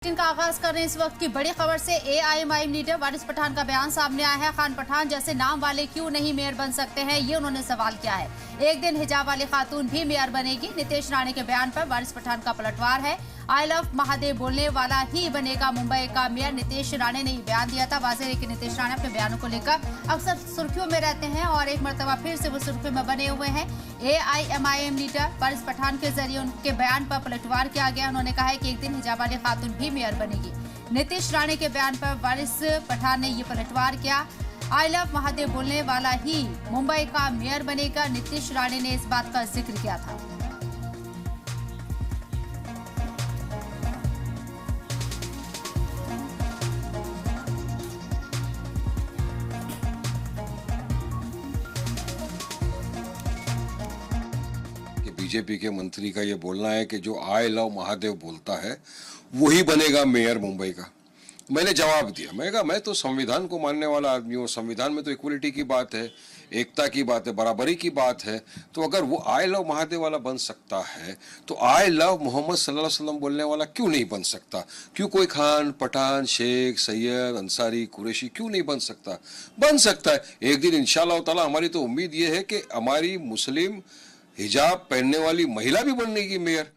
का आगाज कर रहे हैं इस वक्त की बड़ी खबर से। एआईएमआईएम लीडर वारिस पठान का बयान सामने आया है। खान पठान जैसे नाम वाले क्यों नहीं मेयर बन सकते हैं, ये उन्होंने सवाल किया है। एक दिन हिजाब वाली खातून भी मेयर बनेगी। नीतीश राणे के बयान पर वारिस पठान का पलटवार है। आई लव महादेव बोलने वाला ही बनेगा मुंबई का मेयर, नीतीश राणे ने बयान दिया था। वाज़ेह है कि नीतीश राणे अपने बयानों को लेकर अक्सर सुर्खियों में रहते हैं और एक मरतबा फिर से वो सुर्खियों में बने हुए हैं। एआईएमआईएम लीडर वारिस पठान के जरिए उनके बयान पर पलटवार किया गया। उन्होंने कहा है कि एक दिन हिजाब वाली खातून भी मेयर बनेगी। नीतीश राणे के बयान पर वारिस पठान ने ये पलटवार किया। आई लव महादेव बोलने वाला ही मुंबई का मेयर बनेगा, नीतीश राणे ने इस बात का जिक्र किया था। बीजेपी के मंत्री का ये बोलना है कि जो आई लव महादेव बोलता है वही बनेगा मेयर मुंबई का। मैंने जवाब दिया, मैं कहा मैं तो संविधान को मानने वाला आदमी हूँ। संविधान में तो इक्वलिटी की बात है, एकता की बात है, बराबरी की बात है। तो अगर वो आई लव महादेव वाला बन सकता है तो आई लव मोहम्मद सल्लल्लाहु अलैहि वसल्लम बोलने वाला क्यों नहीं बन सकता? क्यों कोई खान, पठान, शेख, सैयद, अंसारी, कुरैशी क्यों नहीं बन सकता? बन सकता है एक दिन इंशाअल्लाह ताला। हमारी तो उम्मीद ये है कि हमारी मुस्लिम हिजाब पहनने वाली महिला भी बनेगी मेयर।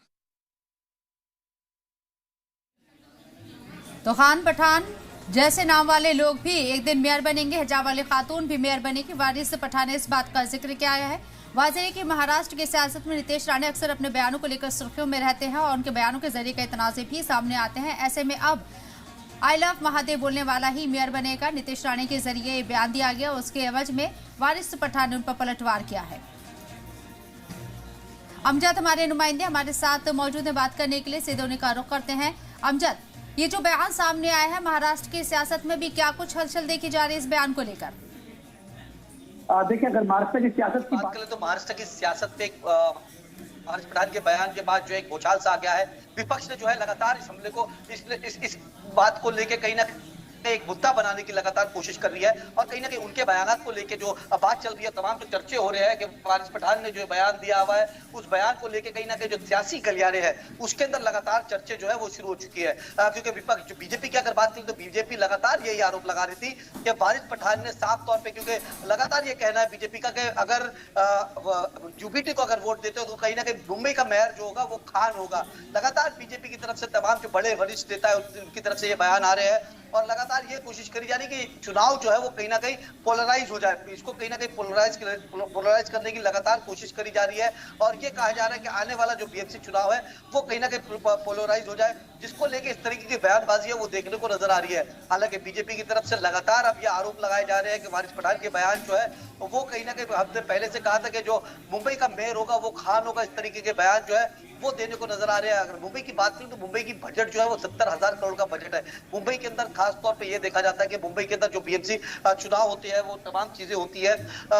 तो खान पठान जैसे नाम वाले लोग भी एक दिन मेयर बनेंगे, हिजाब वाली खातून भी मेयर बनेगी। वारिस पठान ने इस बात का जिक्र किया है। वाज़ेह है कि महाराष्ट्र की सियासत में नीतीश राणे अक्सर अपने बयानों को लेकर सुर्खियों में रहते हैं और उनके बयानों के जरिए कई तनाज़े भी सामने आते हैं। ऐसे में अब आई लव महादेव बोलने वाला ही मेयर बनेगा। नीतीश राणे के जरिए बयान दिया गया, उसके एवज में वारिस पठान ने उन पर पलटवार किया है। अमजद हमारे नुमाइंदे हमारे साथ मौजूद हैं बात करने के लिए, सीधे उन्हीं का रुख करते हैं। अमजद, ये जो बयान सामने आया है, महाराष्ट्र की सियासत में भी क्या कुछ हलचल देखी जा रही है इस बयान को लेकर? देखिए, अगर महाराष्ट्र की सियासत की बात करें तो महाराष्ट्र की सियासत पे वारिस पठान के बयान के बाद जो एक भूचाल सा आ गया है। विपक्ष ने जो है लगातार इस हमले को इस बात को लेके कहीं ना एक मुद्दा बनाने की लगातार कोशिश कर रही है और कहीं ना कहीं उनके बयान को लेके जो बात चल रही है, तमाम जो चर्चे हो रहे हैं कि वारिस पठान ने जो बयान दिया हुआ है, उस बयान को लेके कहीं ना कहीं जो सियासी गलियारे हैं उसके अंदर लगातार चर्चे जो है वो शुरू हो चुकी है। क्योंकि विपक्ष जो बीजेपी की अगर बात करें तो बीजेपी लगातार यही आरोप लगा रही थी कि वारिस पठान ने साफ तौर पर, क्योंकि लगातार ये कहना है बीजेपी का कि अगर यूबीटी को अगर वोट देते हो तो कहीं ना कहीं मुंबई का मेयर जो होगा वो खान होगा। लगातार बीजेपी की तरफ से तमाम जो बड़े वरिष्ठ नेता है उनकी तरफ से ये बयान आ रहे हैं और लगातार ये कोशिश करी जा रही है कि चुनाव जो है वो कहीं ना कहीं पोलराइज हो जाए। इसको कहीं ना कहीं पोलराइज करने की लगातार कोशिश करी जा रही है और ये कहा जा रहा है कि आने वाला जो बीएमसी चुनाव है वो कहीं ना कहीं पोलराइज हो जाए, जिसको लेके इस तरीके की बयानबाजी है वो देखने को नजर आ रही है। हालांकि बीजेपी की तरफ से लगातार अब ये आरोप लगाए जा रहे हैं कि वारिस पठान के बयान जो है वो कहीं ना कहीं हमने पहले से कहा था कि जो मुंबई का मेयर होगा वो खान होगा, इस तरीके के बयान जो है वो देने को नजर आ रहे हैं। अगर मुंबई की बात करें तो मुंबई की बजट जो है वो 70,000 करोड़ का बजट है। मुंबई के अंदर खास तौर पे ये देखा जाता है कि मुंबई के अंदर जो बीएमसी चुनाव होते हैं वो तमाम चीजें होती है,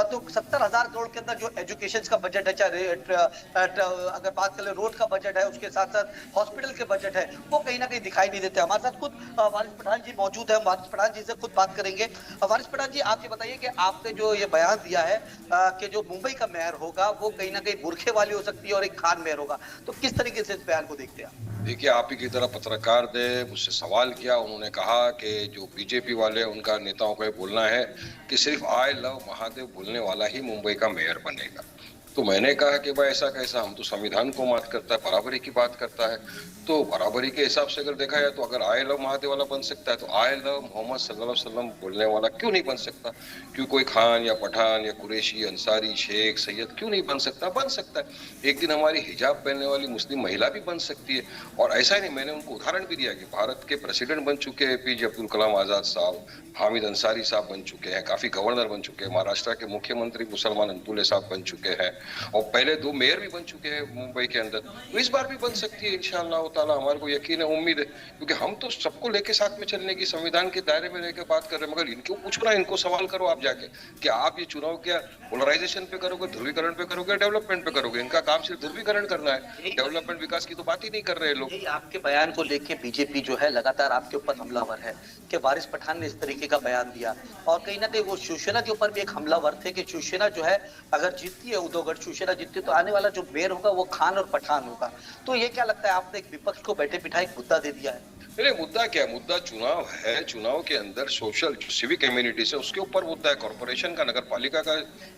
तो 70,000 करोड़ के अंदर जो एजुकेशन का बजट है, चाहे अगर बात करें रोड का बजट है, उसके साथ साथ हॉस्पिटल के बजट है, वो कहीं ना कहीं दिखाई नहीं देते। हमारे साथ खुद वारिस पठान जी मौजूद है, वारिस पठान जी से खुद बात करेंगे। वारिस पठान जी, आप ये बताइए कि आपने जो ये बयान दिया है कि जो मुंबई का मेयर होगा वो कहीं ना कहीं बुरखे वाली हो सकती है और एक खान मेयर होगा, तो किस तरीके से इस बयान को देखते हैं? देखिए, आप ही की तरह पत्रकार ने मुझसे सवाल किया। उन्होंने कहा कि जो बीजेपी वाले उनका नेताओं को बोलना है कि सिर्फ आई लव महादेव बोलने वाला ही मुंबई का मेयर बनेगा। तो मैंने कहा कि भाई ऐसा कैसा, हम तो संविधान को मात करता है, बराबरी की बात करता है। तो बराबरी के हिसाब से अगर देखा जाए तो अगर आई लव महादेव वाला बन सकता है तो आई लव मोहम्मद सल्लल्लाहु अलैहि वसल्लम बोलने वाला क्यों नहीं बन सकता? क्यों कोई खान या पठान या कुरैशी, अंसारी, शेख, सैयद क्यों नहीं बन सकता? बन सकता है। एक दिन हमारी हिजाब पहनने वाली मुस्लिम महिला भी बन सकती है। और ऐसा ही नहीं, मैंने उनको उदाहरण भी दिया कि भारत के प्रेसिडेंट बन चुके हैं एपीजे अब्दुल कलाम आजाद साहब, हामिद अंसारी साहब बन चुके हैं, काफी गवर्नर बन चुके हैं, महाराष्ट्र के मुख्यमंत्री मुसलमान अंतुले साहब बन चुके हैं और पहले 2 मेयर भी बन चुके हैं मुंबई के अंदर। तो इस बार भी बन सकती है इंशाअल्लाह ताला। हमारे को यकीन है, उम्मीद है, क्योंकि हम तो सबको लेके साथ में चलने की, संविधान के दायरे में रहकर बात कर रहे हैं। मगर इनको पूछो ना, इनको सवाल करो आप जाके कि आप ये चुनाव क्या पोलराइजेशन पे करोगे, ध्रुवीकरण पे करोगे, डेवलपमेंट पे करोगे? इनका काम सिर्फ ध्रुवीकरण करना है, डेवलपमेंट विकास की तो बात ही नहीं कर रहे लोग। आपके बयान को लेके बीजेपी जो है लगातार आपके ऊपर हमलावर है कि वारिस पठान ने इस तरीके का बयान दिया और कहीं ना कहीं वो शिवसेना के ऊपर भी एक हमलावर थे कि शिवसेना जो है अगर जीतती है, उद्धव शिवसेना जीतती है तो आने वाला जो मेयर होगा वो खान और पठान होगा। तो ये क्या लगता है, आपने एक विपक्ष को बैठे बिठाए एक मुद्दा दे दिया है? अरे मुद्दा क्या है? मुद्दा चुनाव है। चुनाव के अंदर सोशल सिविक कम्युनिटीज है, उसके ऊपर मुद्दा है। कॉर्पोरेशन का, नगर पालिका का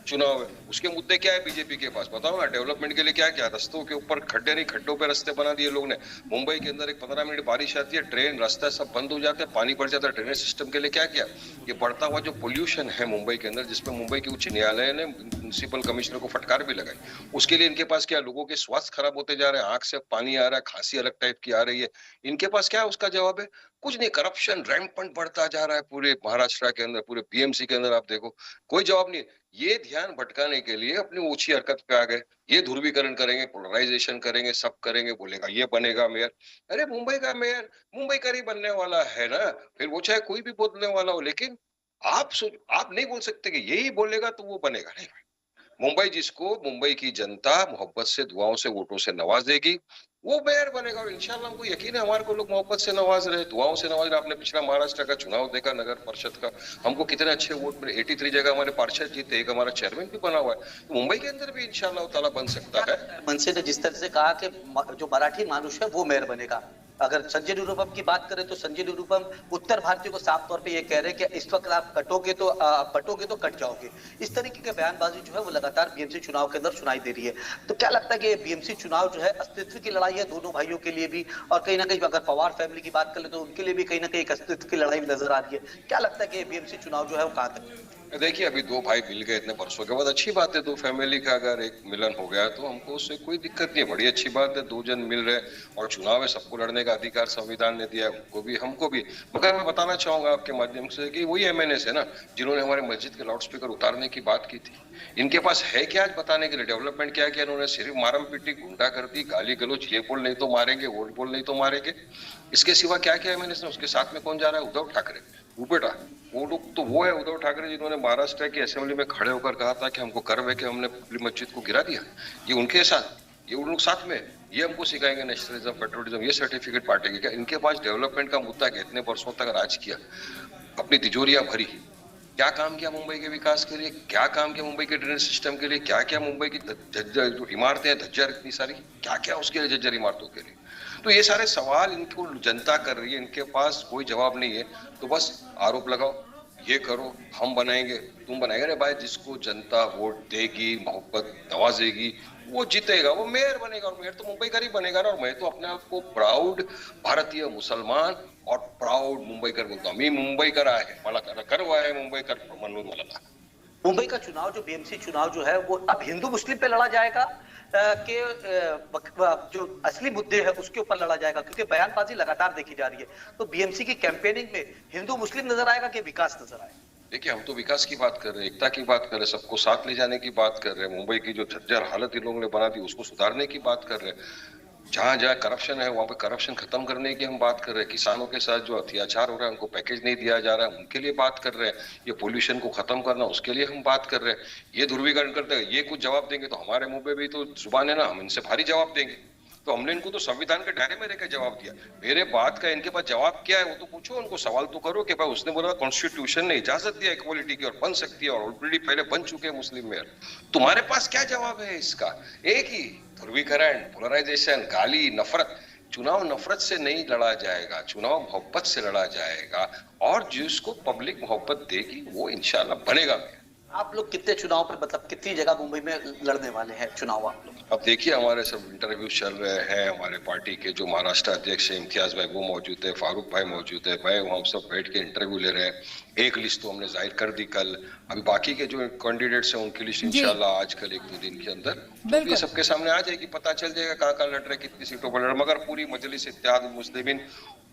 चुनाव है, उसके मुद्दे क्या है बीजेपी के पास? बताओ ना। डेवलपमेंट के लिए क्या क्या? रस्तों के ऊपर खड्डे नहीं, खड्डों पे रास्ते बना दिए लोग ने। मुंबई के अंदर एक 15 मिनट बारिश आती है, ट्रेन रास्ता सब बंद हो जाते हैं, पानी भर जाता है। ड्रेनेज सिस्टम के लिए क्या किया? ये बढ़ता हुआ जो पोल्यूशन है मुंबई के अंदर, जिसमें मुंबई के उच्च न्यायालय ने म्युनिसिपल कमिश्नर को फटकार भी लगाई, उसके लिए इनके पास क्या? लोगों के स्वास्थ्य खराब होते जा रहे हैं, आंख से पानी आ रहा है, खांसी अलग टाइप की आ रही है। इनके पास क्या है? उसका जवाब है कुछ नहीं। करप्शन रैंपंट बढ़ता जा रहा है पूरे महाराष्ट्र के अंदर, पूरे बीएमसी के अंदर। आप देखो कोई जवाब नहीं है। ये ध्यान भटकाने के लिए अपनी ऊंची हरकत पे आ गए। ये ध्रुवीकरण करेंगे, पोलराइजेशन करेंगे, सब करेंगे, बोलेगा ये बनेगा मेयर। अरे मुंबई का मेयर मुंबई का ही बनने वाला है ना, फिर वो चाहे कोई भी बोलने वाला हो। लेकिन आप नहीं बोल सकते कि यही बोलेगा तो वो बनेगा नहीं। मुंबई जिसको मुंबई की जनता मोहब्बत से, दुआओं से, वोटों से नवाजेगी, वो मेयर बनेगा। और इंशाल्लाह हमको यकीन है हमारे को लोग मोहब्बत से नवाज रहे, दुआओं से नवाज रहे। आपने पिछला महाराष्ट्र का चुनाव देखा, नगर परिषद का, हमको कितने अच्छे वोट मिले। 83 जगह हमारे पार्षद जीते, एक हमारा चेयरमैन भी बना हुआ है। तो मुंबई के अंदर भी इंशाल्लाह ताला बन सकता है। मनसे ने जिस तरह से कहा कि जो मराठी मानुष है वो मेयर बनेगा, अगर संजय निरुपम की बात करें तो संजय निरुपम उत्तर भारतीय को साफ तौर पे ये कह रहे हैं कि इस वक्त आप पटोगे तो कट जाओगे। इस तरीके के बयानबाजी जो है वो लगातार बीएमसी चुनाव के अंदर सुनाई दे रही है। तो क्या लगता है कि बीएमसी चुनाव जो है अस्तित्व की लड़ाई है दोनों भाइयों के लिए भी, और कहीं ना कहीं अगर पवार फैमिली की बात करें तो उनके लिए भी कहीं ना कहीं एक अस्तित्व की लड़ाई नजर आ रही है। क्या लगता है कि बीएमसी चुनाव जो है वो कहां तक? देखिए अभी दो भाई मिल गए इतने वर्षों के बाद, अच्छी बात है। दो फैमिली का अगर एक मिलन हो गया तो हमको उससे कोई दिक्कत नहीं है, बड़ी अच्छी बात है। दो जन मिल रहे और चुनाव है, सबको लड़ने का अधिकार संविधान ने दिया है, उनको भी हमको भी। मगर मैं बताना चाहूंगा आपके माध्यम से कि वही एमएनएस है ना जिन्होंने हमारे मस्जिद के लाउडस्पीकर उतारने की बात की थी। इनके पास है क्या आज बताने के लिए? डेवलपमेंट क्या किया इन्होंने? सिर्फ मारम पीटी, गुंडा कर दी, गाली गलोच, ये बोल नहीं तो मारेंगे, वो बोल नहीं तो मारेंगे। इसके सिवा क्या किया एमएनएस ने? उसके साथ में कौन जा रहा है? उद्धव ठाकरे। वो बेटा वो लोग तो वो है उद्धव ठाकरे जिन्होंने महाराष्ट्र की असेंबली में खड़े होकर कहा था कि हमको गर्व है कि हमने बाबरी मस्जिद को गिरा दिया। ये उनके साथ, ये उन लोग साथ में, ये हमको सिखाएंगे नेशनलिज्म, पेट्रोलिज्म, ये सर्टिफिकेट बांटेंगे क्या? इनके पास डेवलपमेंट का मुद्दा क्या? इतने वर्षों तक राज किया, अपनी तिजोरियां भरी, क्या काम किया मुंबई के विकास के लिए? क्या काम किया मुंबई के ड्रेनेज सिस्टम के लिए? क्या क्या मुंबई की जो इमारतें हैं धज्जर इतनी सारी, क्या क्या उसके लिए झज्जर इमारतों के लिए? तो ये सारे सवाल इनको जनता कर रही है, इनके पास कोई जवाब नहीं है। तो बस आरोप लगाओ, ये करो, हम बनाएंगे, तुम बनाएंगे। अरे भाई जिसको जनता वोट देगी, मोहब्बत नवाजेगी, वो जीतेगा, वो मेयर बनेगा। और मेयर तो मुंबई का ही बनेगा ना। और मैं तो अपने आप को प्राउड भारतीय मुसलमान और प्राउड मुंबईकर बोलता हूँ। मी मुंबईकर आहे, मला गर्व आहे मुंबईकर म्हणून मला। मुंबई का चुनाव जो बीएमसी चुनाव जो है वो अब हिंदू मुस्लिम पे लड़ा जाएगा कि जो असली मुद्दे है उसके ऊपर लड़ा जाएगा? क्योंकि बयानबाजी लगातार देखी जा रही है। तो बीएमसी की कैंपेनिंग में हिंदू मुस्लिम नजर आएगा कि विकास नजर आएगा? देखिए हम तो विकास की बात कर रहे हैं, एकता की बात कर रहे हैं, सबको साथ ले जाने की बात कर रहे हैं। मुंबई की जो झज्जर हालत इन लोगों ने बना दी उसको सुधारने की बात कर रहे हैं। जहां जहां करप्शन है वहां पे करप्शन खत्म करने की हम बात कर रहे हैं। किसानों के साथ जो अत्याचार हो रहा है, उनको पैकेज नहीं दिया जा रहा है, उनके लिए बात कर रहे हैं। ये पोल्यूशन को खत्म करना, उसके लिए हम बात कर रहे हैं। ये ध्रुवीकरण करते हैं, ये कुछ जवाब देंगे तो हमारे मुंह पे भी तो जुबान है ना, हम इनसे भारी जवाब देंगे। तो हमने इनको तो संविधान के दायरे में रहकर जवाब दिया। मेरे बात का इनके पास जवाब क्या है वो तो पूछो, उनको सवाल तो करो कि भाई उसने बोला कॉन्स्टिट्यूशन ने इजाजत दिया इक्वालिटी की और बन सकती है, और ऑलरेडी पहले बन चुके हैं मुस्लिम मेयर। तुम्हारे पास क्या जवाब है इसका? एक ही ध्रुवीकरण, पोलराइजेशन, गाली, नफरत। चुनाव नफरत से नहीं लड़ा जाएगा, चुनाव मोहब्बत से लड़ा जाएगा। और जिसको पब्लिक मोहब्बत देगी वो इंशाल्लाह बनेगा मेयर। आप लोग कितने चुनाव पे, मतलब कितनी जगह मुंबई में लड़ने वाले हैं चुनाव आप लोग? अब देखिए हमारे सब इंटरव्यू चल रहे हैं। हमारे पार्टी के जो महाराष्ट्र अध्यक्ष है इम्तियाज भाई वो मौजूद है, फारूक भाई मौजूद है, मैं हम सब बैठ के इंटरव्यू ले रहे हैं। एक लिस्ट तो हमने जाहिर कर दी कल। अभी बाकी के जो कैंडिडेट्स हैं उनकी लिस्ट इंशाल्लाह आज कल 1-2 दिन के अंदर ये सबके सामने आ जाएगी, पता चल जाएगा कहाँ कहाँ लड़ रहे, कितनी सीटों पर लड़ रहे। मगर पूरी मजलिस इत्तेहाद मुस्लिमीन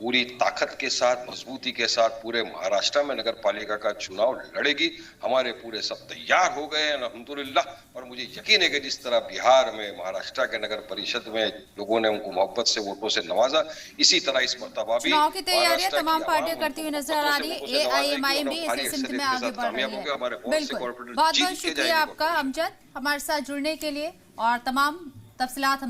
पूरी ताकत के साथ, मजबूती के साथ पूरे महाराष्ट्र में नगर पालिका का चुनाव लड़ेगी। हमारे पूरे सब तैयार हो गए हैं अल्हम्दुलिल्लाह। और मुझे यकीन है कि जिस तरह बिहार में, महाराष्ट्र के नगर परिषद में लोगों ने उनको मोहब्बत से वोटों से नवाजा, इसी तरह इस मरतबा भी चुनाव की तैयारियां तमाम पार्टियां करती हुई नजर आ रही है। एआईएमआईएम भी इसी सिलसिले में आगे बढ़ रही है। बिल्कुल, बहुत बहुत शुक्रिया आपका अमजद हमारे साथ जुड़ने के लिए और तमाम तफसीलात